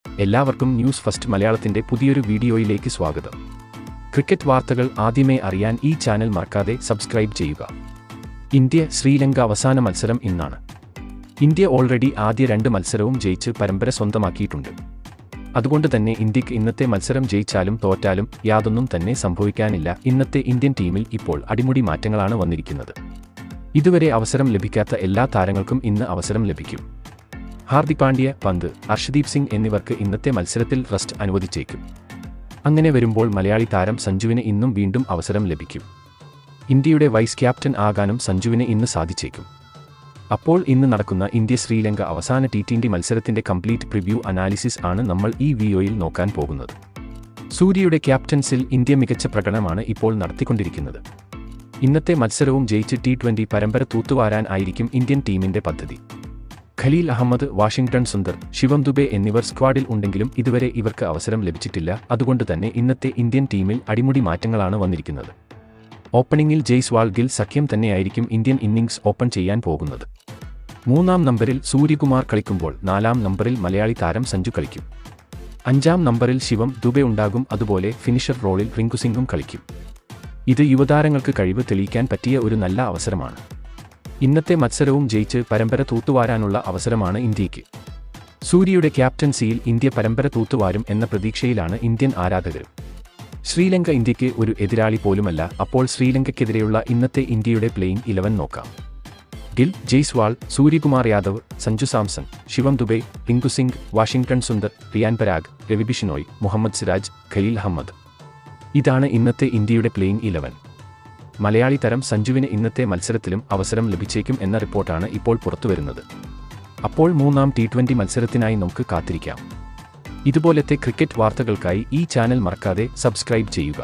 എല്ലാവർക്കും news first മലയാളത്തിന്റെ പുതിയൊരു വീഡിയോയിലേക്ക് സ്വാഗതം. ക്രിക്കറ്റ് വാർത്തകൾ ആദ്യമേ അറിയാൻ ഈ ചാനൽ മറക്കാതെ സബ്സ്ക്രൈബ് ചെയ്യുക. ഇന്ത്യ ശ്രീലങ്ക അവസാന മത്സരം ഇന്നാണ്. ഇന്ത്യ ഓൾറെഡി ആദ്യ 2 മത്സരവും ജയിച്ച് പരമ്പര സ്വന്തമാക്കിയിട്ടുണ്ട്. അതുകൊണ്ട് തന്നെ ഇന്ത്യക്ക് ഇന്നത്തെ മത്സരം ജയിച്ചാലും തോറ്റാലും യാതൊന്നും തന്നെ സംഭവിക്കാനില്ല. ഇന്നത്തെ ഇന്ത്യൻ ടീമിൽ ഇപ്പോൾ അടിമുടി മാറ്റങ്ങളാണ് വന്നിരിക്കുന്നത്. ഇതുവരെ അവസരം ലഭിക്കാത്ത എല്ലാ താരങ്ങൾക്കും ഇന്ന് അവസരം ലഭിക്കും. ഹാർദിക് പാണ്ഡ്യ, പന്ത്, അർഷദീപ് സിംഗ് എന്നിവർക്ക് ഇന്നത്തെ മത്സരത്തിൽ റെസ്റ്റ് അനുവദിച്ചേക്കും. അങ്ങനെ വരുമ്പോൾ മലയാളി താരം സഞ്ജുവിന് ഇന്നും വീണ്ടും അവസരം ലഭിക്കും. ഇന്ത്യയുടെ വൈസ് ക്യാപ്റ്റൻ ആകാനും സഞ്ജുവിന് ഇന്ന് സാധിച്ചേക്കും. അപ്പോൾ ഇന്ന് നടക്കുന്ന ഇന്ത്യ ശ്രീലങ്ക അവസാന T20 മത്സരത്തിന്റെ കംപ്ലീറ്റ് പ്രിവ്യൂ അനാലിസിസ് ആണ് നമ്മൾ ഈ വീഡിയോയിൽ നോക്കാൻ പോകുന്നത്. സൂര്യയുടെ ക്യാപ്റ്റൻസിൽ ഇന്ത്യ മികച്ച പ്രകടനമാണ് ഇപ്പോൾ നടത്തിക്കൊണ്ടിരിക്കുന്നത്. ഇന്നത്തെ മത്സരവും ജയിച്ച് T20 പരമ്പര തൂത്തുവാരാൻ ആയിരിക്കും ഇന്ത്യൻ ടീമിന്റെ പദ്ധതി. ഖലീൽ അഹമ്മദ്, വാഷിംഗ്ടൺ സുന്ദർ, ശിവം ദുബെ എന്നിവർ സ്ക്വാഡിൽ ഉണ്ടെങ്കിലും ഇതുവരെ ഇവർക്ക് അവസരം ലഭിച്ചിട്ടില്ല. അതുകൊണ്ട് തന്നെ ഇന്നത്തെ ഇന്ത്യൻ ടീമിൽ അടിമുടി മാറ്റങ്ങളാണ് വന്നിരിക്കുന്നത്. ഓപ്പണിംഗിൽ ജയ്സ്വാൾ ഗിൽ സഖ്യം തന്നെയായിരിക്കും ഇന്ത്യൻ ഇന്നിംഗ്സ് ഓപ്പൺ ചെയ്യാൻ പോകുന്നത്. 3-ാം നമ്പറിൽ സൂര്യകുമാർ കളിക്കുമ്പോൾ 4-ാം നമ്പറിൽ മലയാളി താരം സഞ്ജു കളിക്കും. 5-ാം നമ്പറിൽ ശിവം ദുബെ ഉണ്ടാകും. അതുപോലെ ഫിനിഷർ റോളിൽ റിങ്കു സിംഗും കളിക്കും. ഇത് യുവതാരങ്ങൾക്ക് കഴിവ് തെളിയിക്കാൻ പറ്റിയ ഒരു നല്ല അവസരമാണ്. ഇന്നത്തെ മത്സരവും ജയിച്ച് പരമ്പര തൂത്തുവാരാനുള്ള അവസരമാണ് ഇന്ത്യക്ക്. സൂര്യയുടെ ക്യാപ്റ്റൻസിയിൽ ഇന്ത്യ പരമ്പര തൂത്തുവാരും എന്ന പ്രതീക്ഷയിലാണ് ഇന്ത്യൻ ആരാധകരും. ശ്രീലങ്ക ഇന്ത്യക്ക് ഒരു എതിരാളി പോലുമല്ല. അപ്പോൾ ശ്രീലങ്കയ്ക്കെതിരെയുള്ള ഇന്നത്തെ ഇന്ത്യയുടെ പ്ലേയിങ് 11 നോക്കാം. ഗിൽ, ജയ്സ്വാൾ, സൂര്യകുമാർ യാദവ്, സഞ്ജു സാംസൺ, ശിവം ദുബെ, റിങ്കു സിംഗ്, വാഷിംഗ്ടൺ സുന്ദർ, റിയാൻ പരാഗ്, രവി ബിഷ്ണോയ്, മുഹമ്മദ് സിറാജ്, ഖലീൽ അഹമ്മദ്. ഇതാണ് ഇന്നത്തെ ഇന്ത്യയുടെ പ്ലേയിങ് 11. മലയാളി താരം സഞ്ജുവിന് ഇന്നത്തെ മത്സരത്തിലും അവസരം ലഭിച്ചേക്കും എന്ന റിപ്പോർട്ടാണ് ഇപ്പോൾ പുറത്തുവരുന്നത്. അപ്പോൾ 3-ാം T20 മത്സരത്തിനായി നമുക്ക് കാത്തിരിക്കാം. ഇതുപോലത്തെ ക്രിക്കറ്റ് വാർത്തകൾക്കായി ഈ ചാനൽ മറക്കാതെ സബ്സ്ക്രൈബ് ചെയ്യുക.